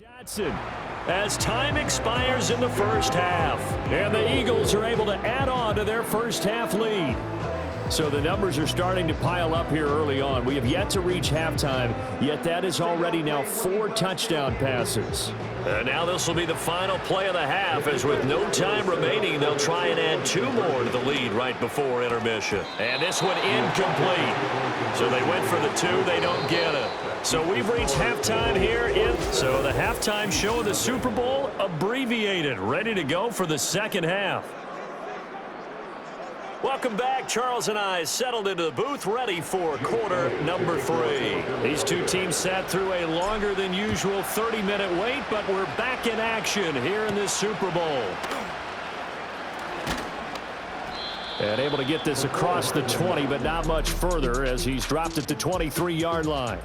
Johnson, as time expires in the first half, and the Eagles are able to add on to their first half lead. So the numbers are starting to pile up here early on. We have yet to reach halftime, yet that is already now 4 touchdown passes. And now this will be the final play of the half, as with no time remaining, they'll try and add 2 more to the lead right before intermission. And this one incomplete. So they went for the 2, they don't get it. So we've reached halftime here. So the halftime show of the Super Bowl abbreviated, ready to go for the second half. Welcome back. Charles and I settled into the booth, ready for quarter number 3. These two teams sat through a longer than usual 30-minute wait, but we're back in action here in this Super Bowl. And able to get this across the 20, but not much further as he's dropped at the 23-yard line.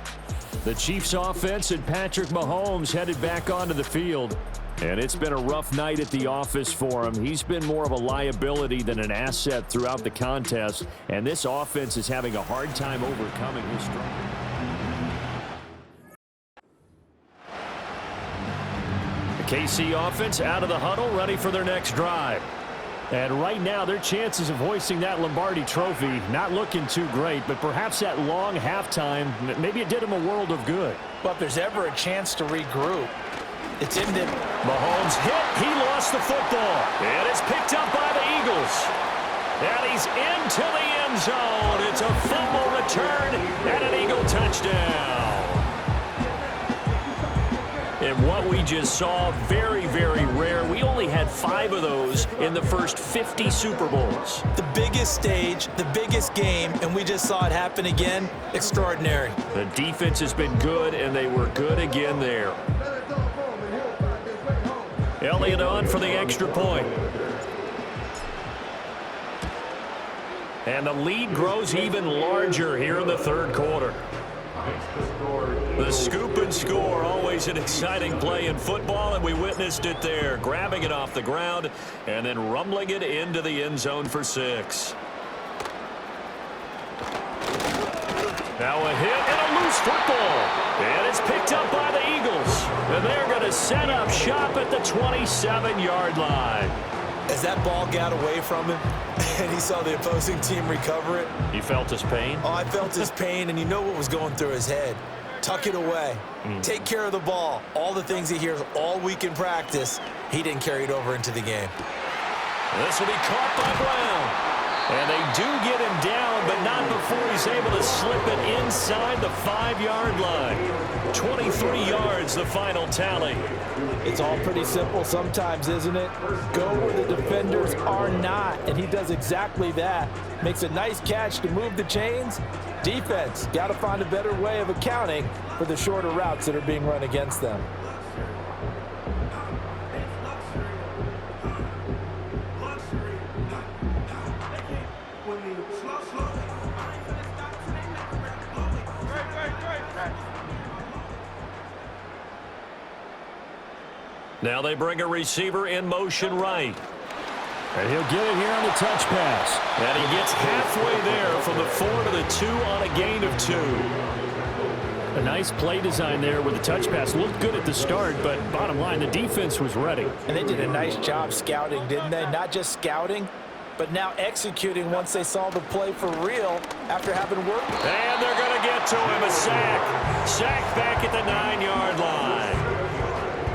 The Chiefs offense and Patrick Mahomes headed back onto the field. And it's been a rough night at the office for him. He's been more of a liability than an asset throughout the contest. And this offense is having a hard time overcoming his struggle. The KC offense out of the huddle, ready for their next drive. And right now, their chances of hoisting that Lombardi trophy not looking too great, but perhaps that long halftime, maybe it did them a world of good. But if there's ever a chance to regroup, it's in the... Mahomes hit. He lost the football. And it's picked up by the Eagles. And he's into the end zone. It's a fumble return and an Eagle touchdown. And what we just saw, very, very rare. We only had 5 of those in the first 50 Super Bowls. The biggest stage, the biggest game, and we just saw it happen again. Extraordinary. The defense has been good, and they were good again there. Elliott on for the extra point. And the lead grows even larger here in the third quarter. The scoop and score, always an exciting play in football, and we witnessed it there. Grabbing it off the ground and then rumbling it into the end zone for 6. Now a hit and a loose football. And it's picked up by the Eagles. And they're going to set up shop at the 27-yard line. As that ball got away from him and he saw the opposing team recover it. You felt his pain? Oh, I felt his pain, and you know what was going through his head. Tuck it away. Take care of the ball. All the things he hears all week in practice, he didn't carry it over into the game. This will be caught by Brown. And they do get him down, but not before he's able to slip it inside the 5-yard line. 23 yards, the final tally. It's all pretty simple sometimes, isn't it? Go where the defenders are not, and he does exactly that. Makes a nice catch to move the chains. Defense, got to find a better way of accounting for the shorter routes that are being run against them. Now they bring a receiver in motion right. And he'll get it here on the touch pass. And he gets halfway there from the 4 to the 2 on a gain of 2. A nice play design there with the touch pass. Looked good at the start, but bottom line, the defense was ready. And they did a nice job scouting, didn't they? Not just scouting, but now executing once they saw the play for real after having worked. And they're going to get to him. A sack. Sack back at the 9-yard line.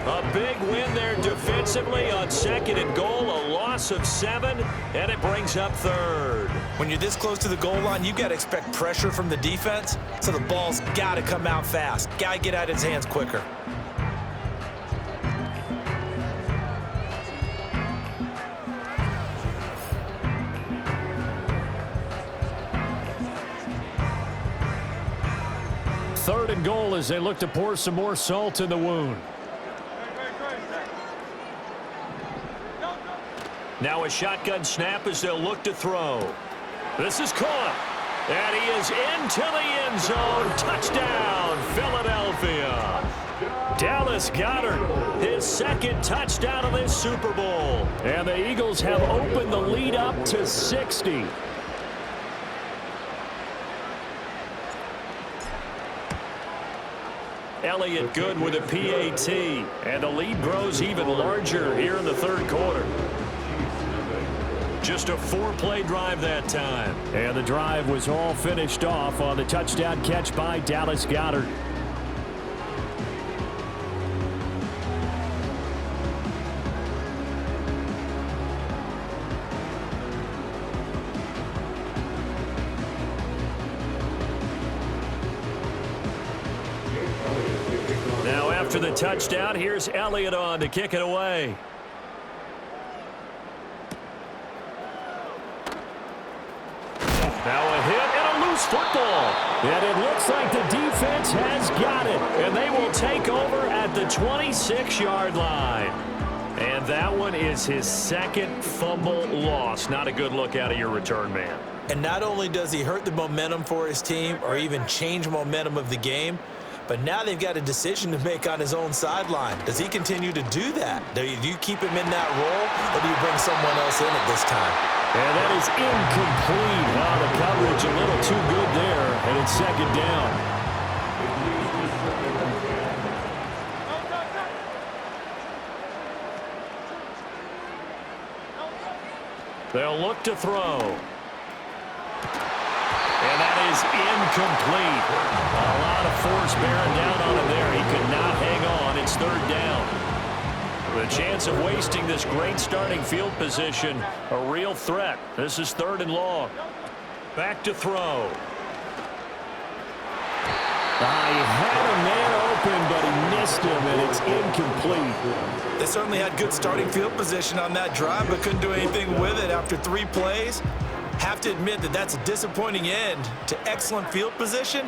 A big win there defensively on 2nd and goal, a loss of 7, and it brings up 3rd. When you're this close to the goal line, you got to expect pressure from the defense, so the ball's got to come out fast. Got to get out of his hands quicker. Third and goal as they look to pour some more salt in the wound. Now a shotgun snap as they'll look to throw. This is caught. And he is into the end zone. Touchdown, Philadelphia. Dallas Goedert, his 2nd touchdown of this Super Bowl. And the Eagles have opened the lead up to 60. Elliott good with a PAT, and the lead grows even larger here in the third quarter. Just a 4-play drive that time. And the drive was all finished off on the touchdown catch by Dallas Goedert. Now after the touchdown, here's Elliott on to kick it away. Now a hit and a loose football. And it looks like the defense has got it. And they will take over at the 26-yard line. And that one is his second fumble loss. Not a good look out of your return man. And not only does he hurt the momentum for his team or even change momentum of the game, but now they've got a decision to make on his own sideline. Does he continue to do that? Do you keep him in that role, or do you bring someone else in at this time? And that is incomplete. Oh, the coverage a little too good there, and it's second down. They'll look to throw. And that is incomplete. A lot of force bearing down on him there. He could not hang on. It's third down. The chance of wasting this great starting field position, a real threat. This is third and long. Back to throw. He had a man open, but he missed him, and it's incomplete. They certainly had good starting field position on that drive, but couldn't do anything with it after 3 plays. Have to admit that that's a disappointing end to excellent field position.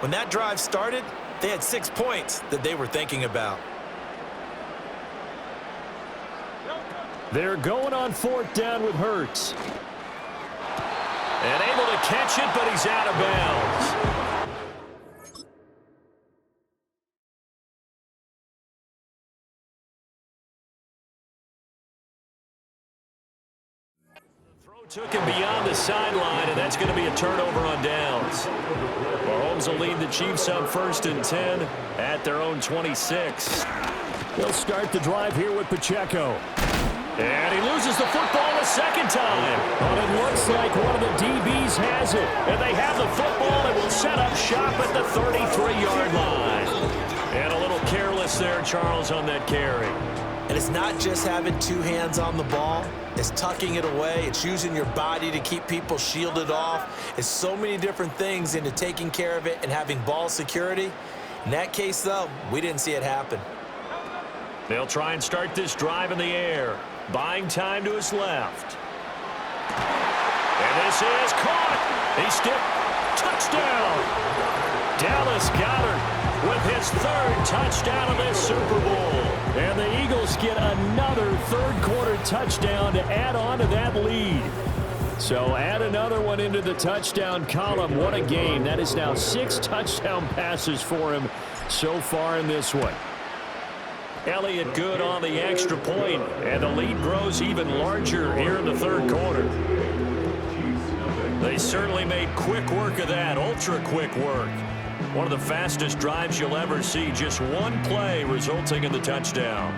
When that drive started, they had 6 points that they were thinking about. They're going on fourth down with Hurts. And able to catch it, but he's out of bounds. Took him beyond the sideline, and that's going to be a turnover on downs. Mahomes will lead the Chiefs up 1st and 10 at their own 26. They'll start the drive here with Pacheco. And he loses the football a second time. But it looks like one of the DBs has it. And they have the football and will set up shop at the 33-yard line. And a little careless there, Charles, on that carry. And it's not just having 2 hands on the ball. It's tucking it away. It's using your body to keep people shielded off. It's so many different things into taking care of it and having ball security. In that case, though, we didn't see it happen. They'll try and start this drive in the air. Buying time to his left. And this is caught. He's still touchdown. Dallas Goedert with his 3rd touchdown of this Super Bowl. And the Eagles get another third-quarter touchdown to add on to that lead. So add another one into the touchdown column. What a game. That is now 6 touchdown passes for him so far in this one. Elliott good on the extra point, and the lead grows even larger here in the third quarter. They certainly made quick work of that, ultra-quick work. One of the fastest drives you'll ever see, just one play resulting in the touchdown.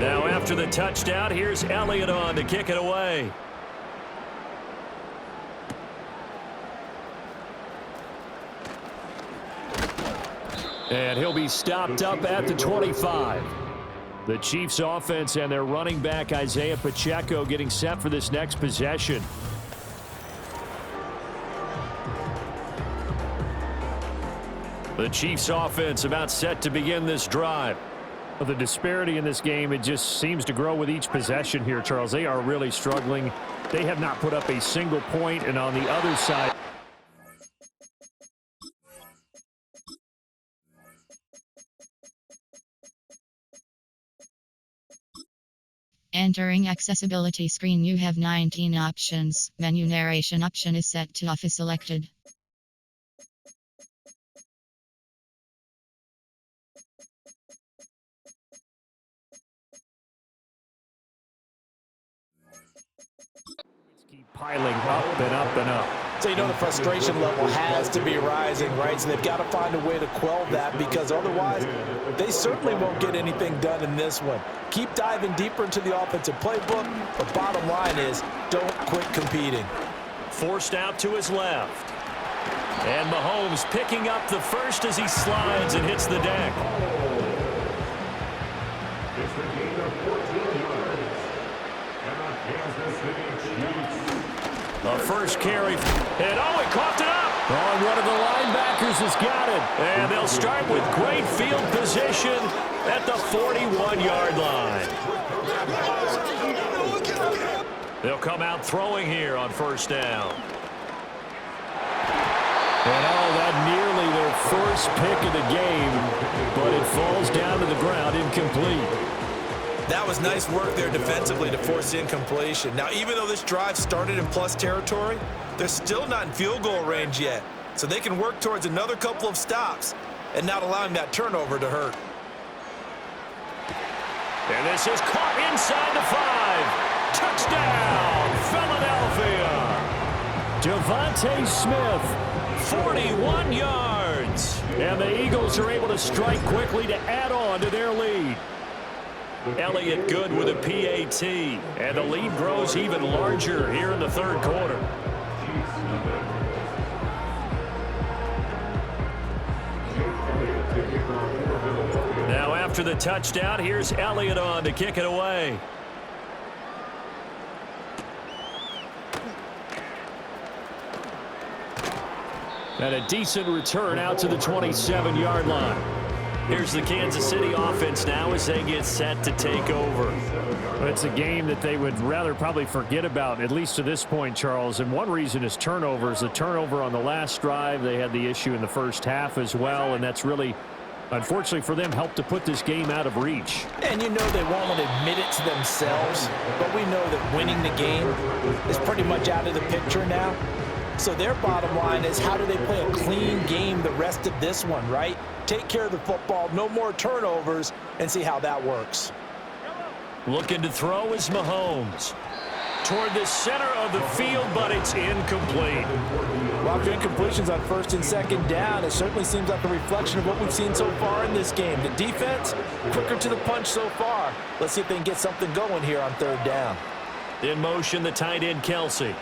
Now after the touchdown, here's Elliott on to kick it away. And he'll be stopped up at the 25. The Chiefs offense and their running back Isaiah Pacheco getting set for this next possession. The Chiefs offense about set to begin this drive. The disparity in this game, it just seems to grow with each possession here, Charles. They are really struggling. They have not put up a single point, and on the other side, Entering accessibility screen, you have 19 options. Menu narration option is set to off is selected. piling up and up and up. So you know the frustration level has to be rising, right? So they've got to find a way to quell that, because otherwise they certainly won't get anything done in this one. Keep diving deeper into the offensive playbook. The bottom line is don't quit competing. Forced out to his left. And Mahomes picking up the first as he slides and hits the deck. The first carry. And oh, he coughed it up. Oh, one of the linebackers has got it. And they'll start with great field position at the 41-yard line. They'll come out throwing here on first down. And oh, that nearly their first pick of the game, but it falls down to the ground incomplete. That was nice work there defensively to force incompletion. Now, even though this drive started in plus territory, they're still not in field goal range yet. So they can work towards another couple of stops and not allowing that turnover to hurt. And this is caught inside the 5. Touchdown, Philadelphia. Devontae Smith, 41 yards. And the Eagles are able to strike quickly to add on to their lead. Elliott good with a PAT. And the lead grows even larger here in the third quarter. Now after the touchdown, here's Elliott on to kick it away. And a decent return out to the 27-yard line. Here's the Kansas City offense now as they get set to take over. It's a game that they would rather probably forget about, at least to this point, Charles. And one reason is turnovers. The turnover on the last drive, they had the issue in the first half as well, and that's really, unfortunately for them, helped to put this game out of reach. And you know they won't admit it to themselves, but we know that winning the game is pretty much out of the picture now. So their bottom line is, how do they play a clean game the rest of this one, right? Take care of the football, no more turnovers, and see how that works. Looking to throw is Mahomes. Toward the center of the field, but it's incomplete. Well, after incompletions on first and second down, it certainly seems like a reflection of what we've seen so far in this game. The defense, quicker to the punch so far. Let's see if they can get something going here on third down. In motion, the tight end, Kelsey.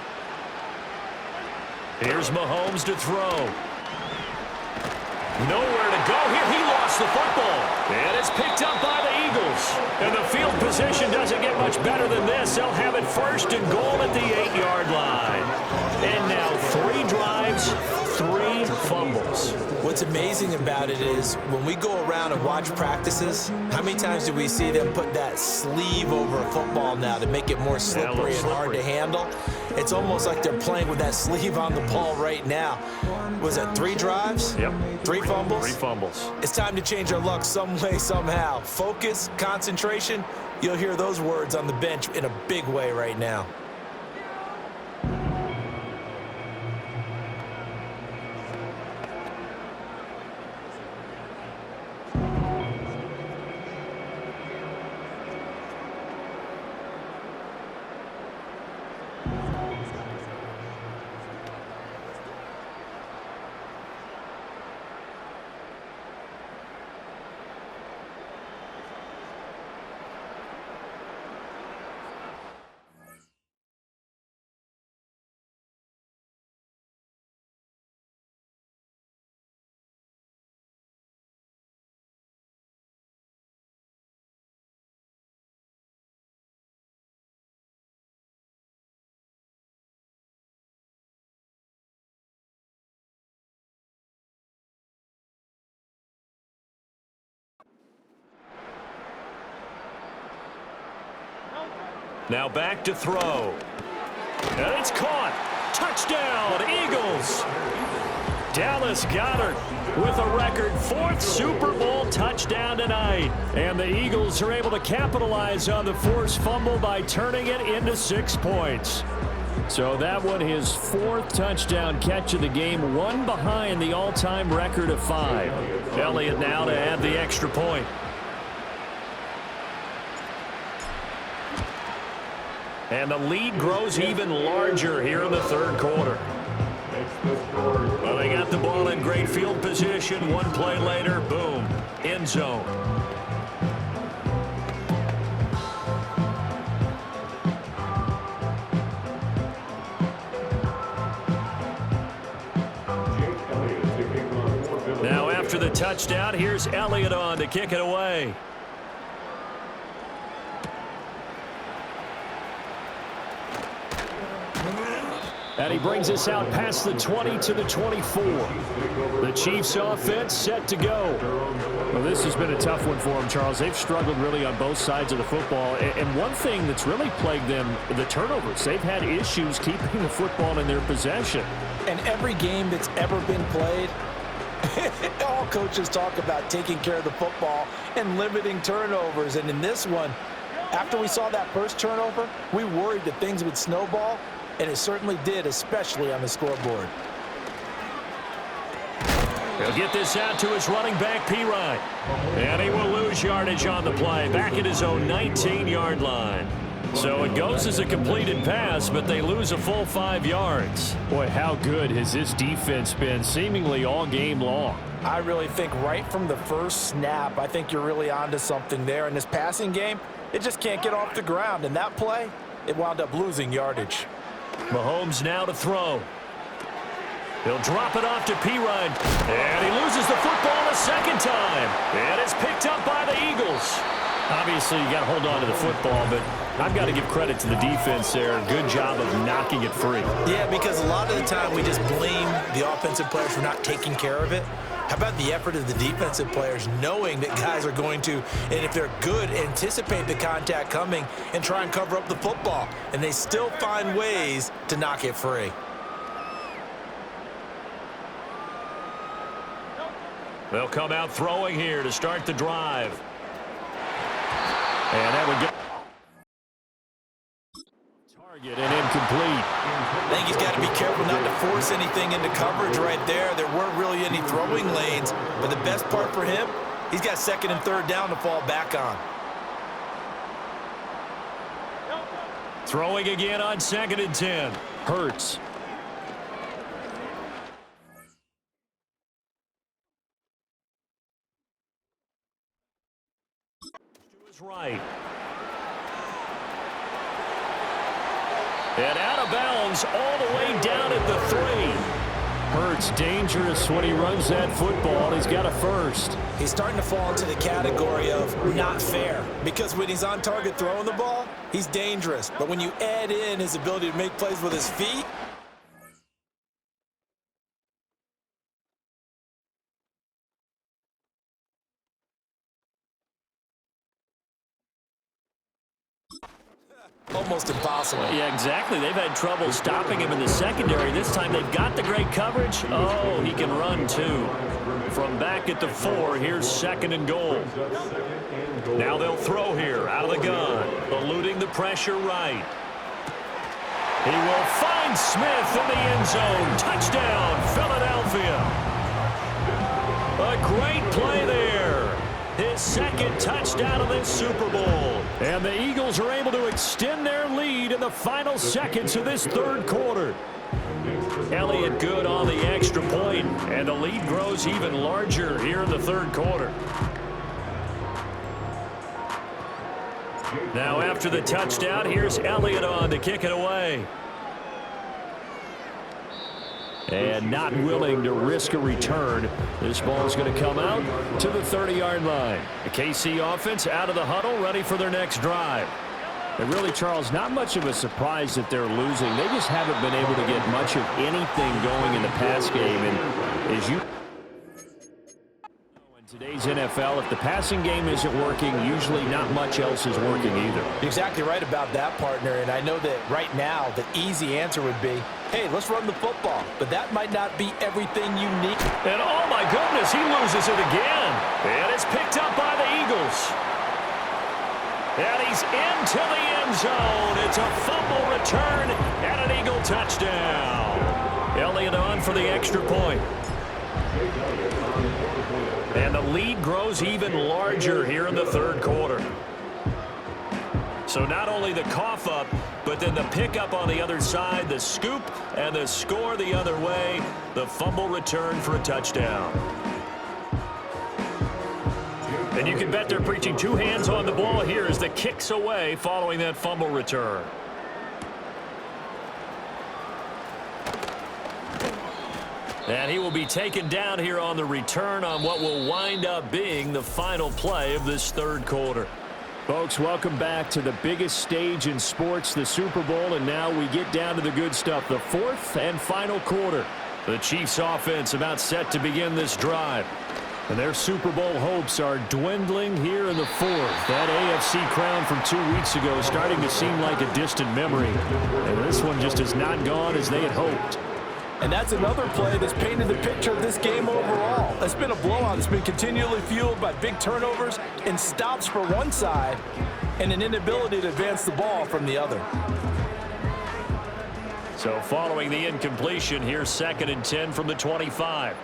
Here's Mahomes to throw. Nowhere to go here. He lost the football. And it's picked up by the Eagles. And the field position doesn't get much better than this. They'll have it first and goal at the 8-yard line. And now 3 drives, 3 fumbles. What's amazing about it is when we go around and watch practices, how many times do we see them put that sleeve over a football now to make it more slippery and hard to handle? It's almost like they're playing with that sleeve on the ball right now. Was it 3 drives? Yep. 3 fumbles? 3 fumbles. It's time to change our luck some way, somehow. Focus, concentration, you'll hear those words on the bench in a big way right now. Now back to throw. And it's caught. Touchdown, Eagles. Dallas Goedert with a record 4th Super Bowl touchdown tonight. And the Eagles are able to capitalize on the forced fumble by turning it into 6 points. So that one, his 4th touchdown catch of the game, one behind the all-time record of 5. Elliott now to add the extra point. And the lead grows even larger here in the third quarter. Well, they got the ball in great field position. One play later, boom, end zone. Now after the touchdown, here's Elliott on to kick it away. And he brings us out past the 20 to the 24. The Chiefs offense set to go. Well, this has been a tough one for them, Charles. They've struggled really on both sides of the football. And one thing that's really plagued them, the turnovers. They've had issues keeping the football in their possession. And every game that's ever been played, all coaches talk about taking care of the football and limiting turnovers. And in this one, after we saw that first turnover, we worried that things would snowball. And it certainly did, especially on the scoreboard. He'll get this out to his running back, P-Ryan. And he will lose yardage on the play, back at his own 19-yard line. So it goes as a completed pass, but they lose a full 5 yards. Boy, how good has this defense been seemingly all game long? I really think right from the first snap, I think you're really onto something there. In this passing game, it just can't get off the ground. And that play, it wound up losing yardage. Mahomes now to throw. He'll drop it off to P-Ryan. And he loses the football a second time. And it's picked up by the Eagles. Obviously, you got to hold on to the football, but I've got to give credit to the defense there. Good job of knocking it free. Yeah, because a lot of the time we just blame the offensive players for not taking care of it. How about the effort of the defensive players knowing that guys are going to, and if they're good, anticipate the contact coming and try and cover up the football. And they still find ways to knock it free. They'll come out throwing here to start the drive. And that would get target and incomplete. I think he's got to be careful not to force anything into coverage right there. There weren't really any throwing lanes, but the best part for him, he's got second and third down to fall back on. Throwing again on 2nd and 10. Hurts. To his right. And out of bounds all the way down at the 3. Hurts dangerous when he runs that football. He's got a first. He's starting to fall into the category of not fair, because when he's on target throwing the ball, he's dangerous. But when you add in his ability to make plays with his feet, almost impossible. Yeah, exactly. They've had trouble stopping him in the secondary. This time they've got the great coverage. Oh, he can run too. From back at the 4, here's 2nd and goal. Now they'll throw here out of the gun. Eluding the pressure right. He will find Smith in the end zone. Touchdown, Philadelphia. A great play there. His second touchdown of this Super Bowl. And the Eagles are able to extend their lead in the final seconds of this third quarter. Elliott good on the extra point, and the lead grows even larger here in the third quarter. Now after the touchdown, here's Elliott on to kick it away. And not willing to risk a return. This ball is going to come out to the 30-yard line. The KC offense out of the huddle, ready for their next drive. And really, Charles, not much of a surprise that they're losing. They just haven't been able to get much of anything going in the pass game. And as you know, in today's NFL, if the passing game isn't working, usually not much else is working either. You're exactly right about that, partner. And I know that right now the easy answer would be, hey, let's run the football. But that might not be everything you need. And oh my goodness, he loses it again. And it's picked up by the Eagles. And he's into the end zone. It's a fumble return and an Eagle touchdown. Elliott on for the extra point. And the lead grows even larger here in the third quarter. So not only the cough up, but then the pickup on the other side, the scoop, and the score the other way. The fumble return for a touchdown. And you can bet they're preaching two hands on the ball here as the kick's away following that fumble return. And he will be taken down here on the return on what will wind up being the final play of this third quarter. Folks, welcome back to the biggest stage in sports, the Super Bowl, and now we get down to the good stuff, the fourth and final quarter. The Chiefs offense about set to begin this drive. And their Super Bowl hopes are dwindling here in the fourth. That AFC crown from 2 weeks ago is starting to seem like a distant memory. And this one just has not gone as they had hoped. And that's another play that's painted the picture of this game overall. It's been a blowout. It's been continually fueled by big turnovers and stops for one side and an inability to advance the ball from the other. So following the incompletion, here's 2nd and 10 from the 25.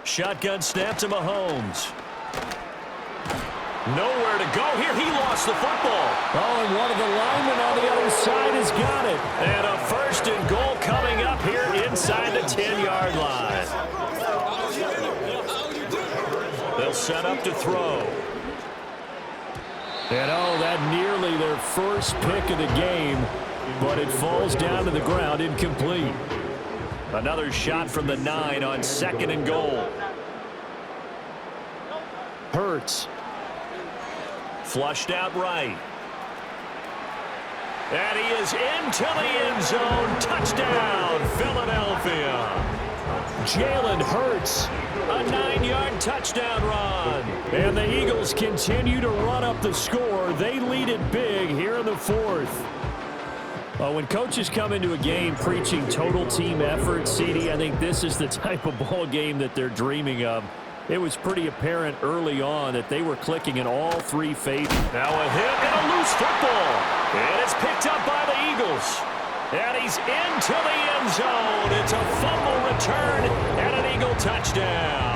Shotgun snap to Mahomes. Nowhere to go here. He lost the football. Oh, and one of the linemen on the other side has got it. And a 1st and goal coming up here inside the 10-yard line. They'll set up to throw. And oh, that nearly their first pick of the game, but it falls down to the ground incomplete. Another shot from the 9 on 2nd and goal. Hurts. Flushed out right. And he is into the end zone. Touchdown, Philadelphia. Jalen Hurts. A 9-yard touchdown run. And the Eagles continue to run up the score. They lead it big here in the fourth. When coaches come into a game preaching total team effort, CD, I think this is the type of ball game that they're dreaming of. It was pretty apparent early on that they were clicking in all three phases. Now a hit and a loose football. And it's picked up by the Eagles. And he's into the end zone. It's a fumble return and an Eagle touchdown.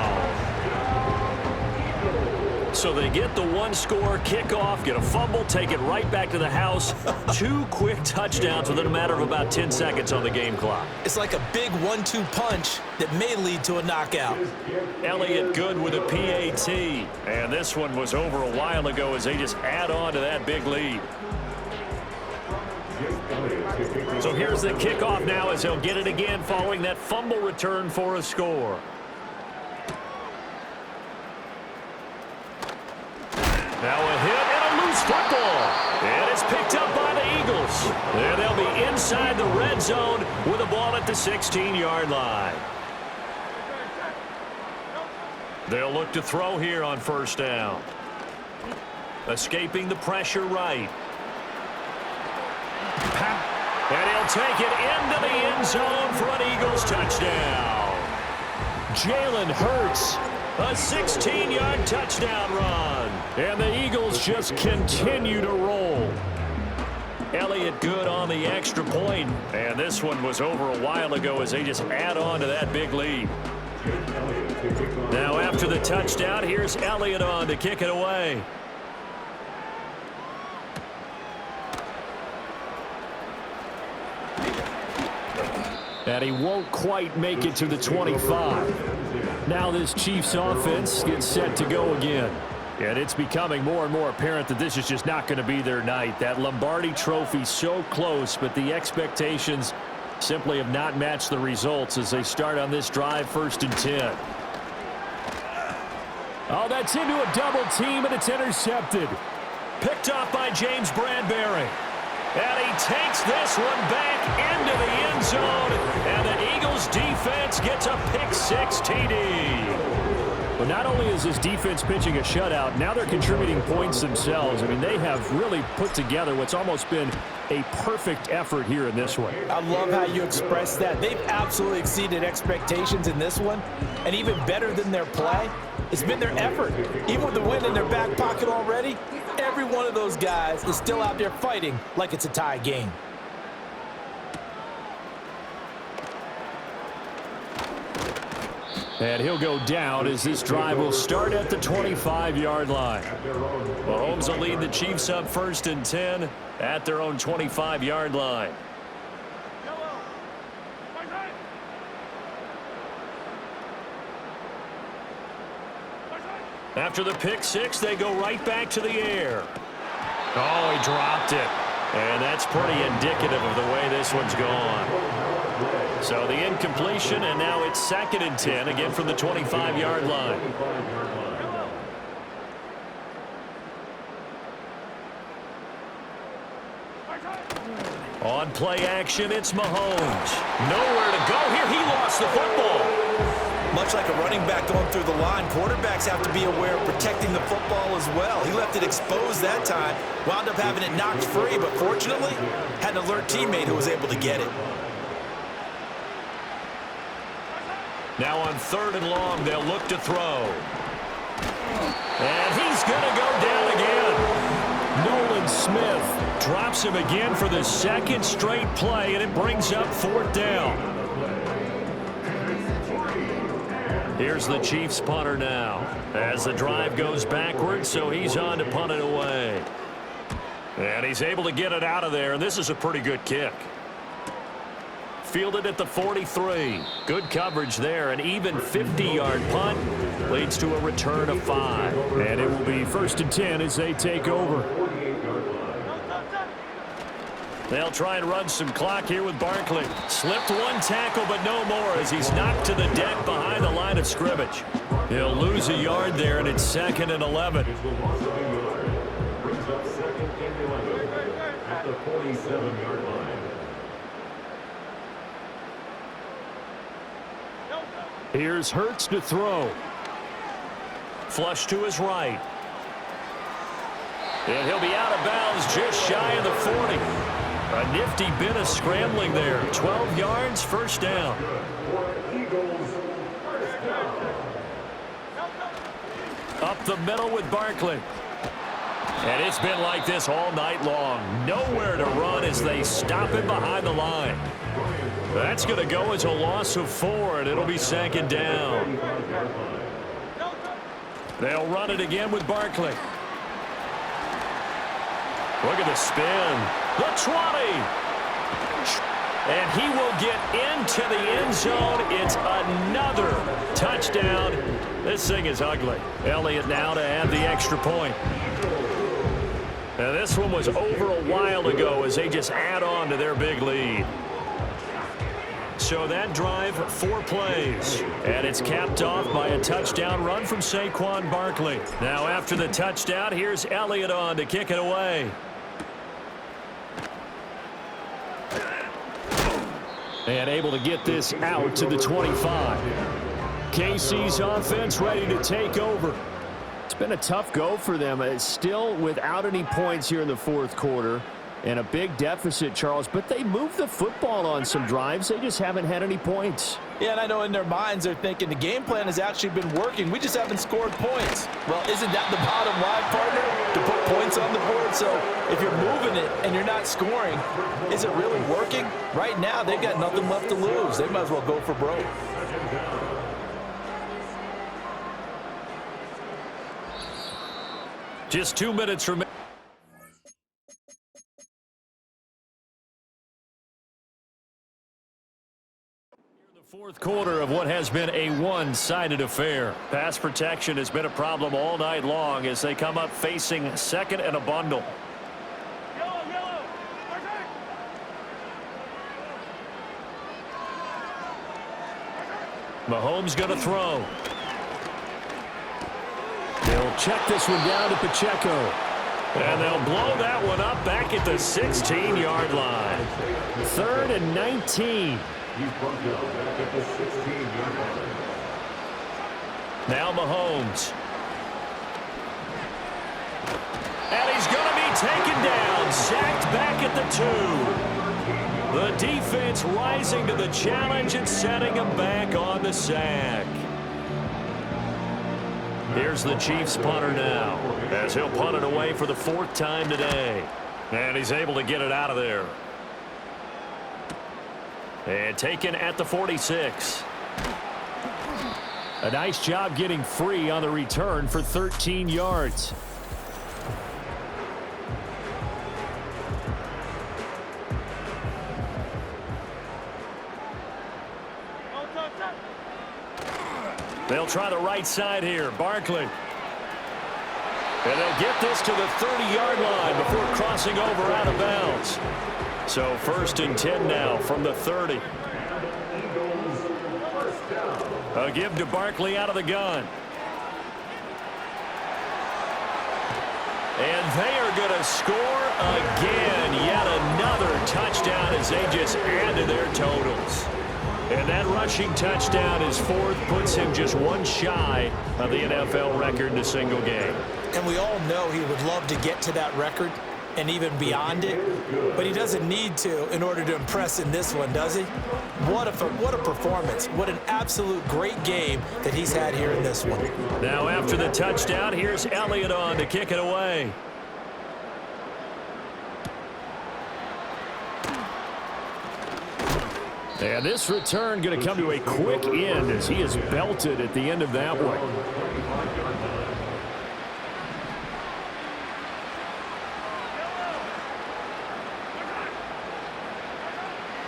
So they get the one-score kickoff, get a fumble, take it right back to the house. 2 quick touchdowns within a matter of about 10 seconds on the game clock. It's like a big 1-2 punch that may lead to a knockout. Elliott good with a PAT. And this one was over a while ago as they just add on to that big lead. So here's the kickoff now as he'll get it again following that fumble return for a score. Now a hit and a loose football. And it's picked up by the Eagles. And they'll be inside the red zone with a ball at the 16-yard line. They'll look to throw here on 1st down. Escaping the pressure right. And he'll take it into the end zone for an Eagles touchdown. Jalen Hurts. A 16-yard touchdown run. And the Eagles just continue to roll. Elliott good on the extra point. And this one was over a while ago as they just add on to that big lead. Now after the touchdown, here's Elliott on to kick it away. And he won't quite make it to the 25. Now this Chiefs offense gets set to go again. And it's becoming more and more apparent that this is just not going to be their night. That Lombardi trophy so close, but the expectations simply have not matched the results as they start on this drive 1st and 10. Oh, that's into a double team, and it's intercepted. Picked off by James Bradbury. And he takes this one back into the end zone. And the Eagles defense gets a pick 6 TD. But not only is this defense pitching a shutout, now they're contributing points themselves. I mean, they have really put together what's almost been a perfect effort here in this one. I love how you express that. They've absolutely exceeded expectations in this one, and even better than their play, it's been their effort. Even with the win in their back pocket already, every one of those guys is still out there fighting like it's a tie game. And he'll go down as this drive will start at the 25-yard line. Mahomes will lead the Chiefs up 1st and 10 at their own 25-yard line. After the pick six, they go right back to the air. Oh, he dropped it. And that's pretty indicative of the way this one's gone. So the incompletion, and now it's 2nd and 10, again from the 25-yard line. On play action, it's Mahomes. Nowhere to go here. He lost the football. Much like a running back going through the line, quarterbacks have to be aware of protecting the football as well. He left it exposed that time, wound up having it knocked free, but fortunately, had an alert teammate who was able to get it. Now on 3rd and long, they'll look to throw. And he's going to go down again. Nolan Smith drops him again for the 2nd straight play, and it brings up 4th down. Here's the Chiefs punter now as the drive goes backwards, so he's on to punt it away. And he's able to get it out of there, and this is a pretty good kick. Fielded at the 43. Good coverage there. An even 50-yard punt leads to a return of 5. And it will be 1st and 10 as they take over. They'll try and run some clock here with Barkley. Slipped one tackle, but no more as he's knocked to the deck behind the line of scrimmage. He'll lose a yard there, and it's 2nd and 11. At the 47-yard line. Here's Hurts to throw. Flush to his right. And he'll be out of bounds just shy of the 40. A nifty bit of scrambling there. 12 yards, 1st down. Up the middle with Barkley. And it's been like this all night long. Nowhere to run as they stop him behind the line. That's going to go as a loss of 4, and it'll be 2nd down. They'll run it again with Barkley. Look at the spin. The 20. And he will get into the end zone. It's another touchdown. This thing is ugly. Elliott now to add the extra point. Now this one was over a while ago as they just add on to their big lead. So that drive, 4 plays. And it's capped off by a touchdown run from Saquon Barkley. Now after the touchdown, here's Elliott on to kick it away. And able to get this out to the 25. KC's offense ready to take over. It's been a tough go for them. It's still without any points here in the 4th quarter. And a big deficit, Charles, but they moved the football on some drives. They just haven't had any points. Yeah, and I know in their minds they're thinking the game plan has actually been working. We just haven't scored points. Well, isn't that the bottom line, partner? To put points on the board. So if you're moving it and you're not scoring, is it really working? Right now, they've got nothing left to lose. They might as well go for broke. Just 2 minutes remaining. Fourth quarter of what has been a one-sided affair. Pass protection has been a problem all night long as they come up facing 2nd and a bundle. Mahomes going to throw. They'll check this one down to Pacheco. And they'll blow that one up back at the 16-yard line. 3rd and 19. Now Mahomes. And he's going to be taken down, sacked back at the 2. The defense rising to the challenge and setting him back on the sack. Here's the Chiefs punter now, as he'll punt it away for the 4th time today. And he's able to get it out of there. And taken at the 46. A nice job getting free on the return for 13 yards. They'll try the right side here. Barkley. And they'll get this to the 30-yard line before crossing over out of bounds. So 1st and 10 now from the 30. A give to Barkley out of the gun. And they are going to score again. Yet another touchdown as they just add to their totals. And that rushing touchdown is 4th, puts him just one shy of the NFL record in a single game. And we all know he would love to get to that record and even beyond it, but he doesn't need to in order to impress in this one, does he? What a performance. What an absolute great game that he's had here in this one. Now after the touchdown, here's Elliott on to kick it away. And this return going to come to a quick end as he is belted at the end of that one.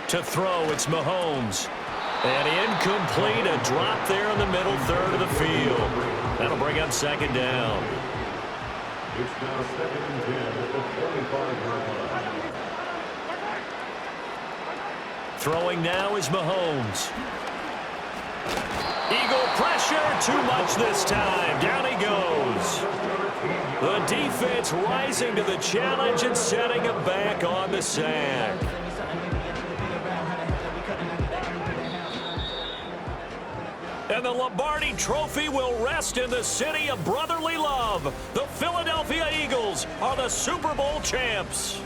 To throw, it's Mahomes. And incomplete, a drop there in the middle third of the field. That'll bring up 2nd down. It's now 2nd and 10 at the 45-yard line. Throwing now is Mahomes. Eagle pressure, too much this time. Down he goes. The defense rising to the challenge and setting him back on the sack. And the Lombardi Trophy will rest in the city of brotherly love. The Philadelphia Eagles are the Super Bowl champs.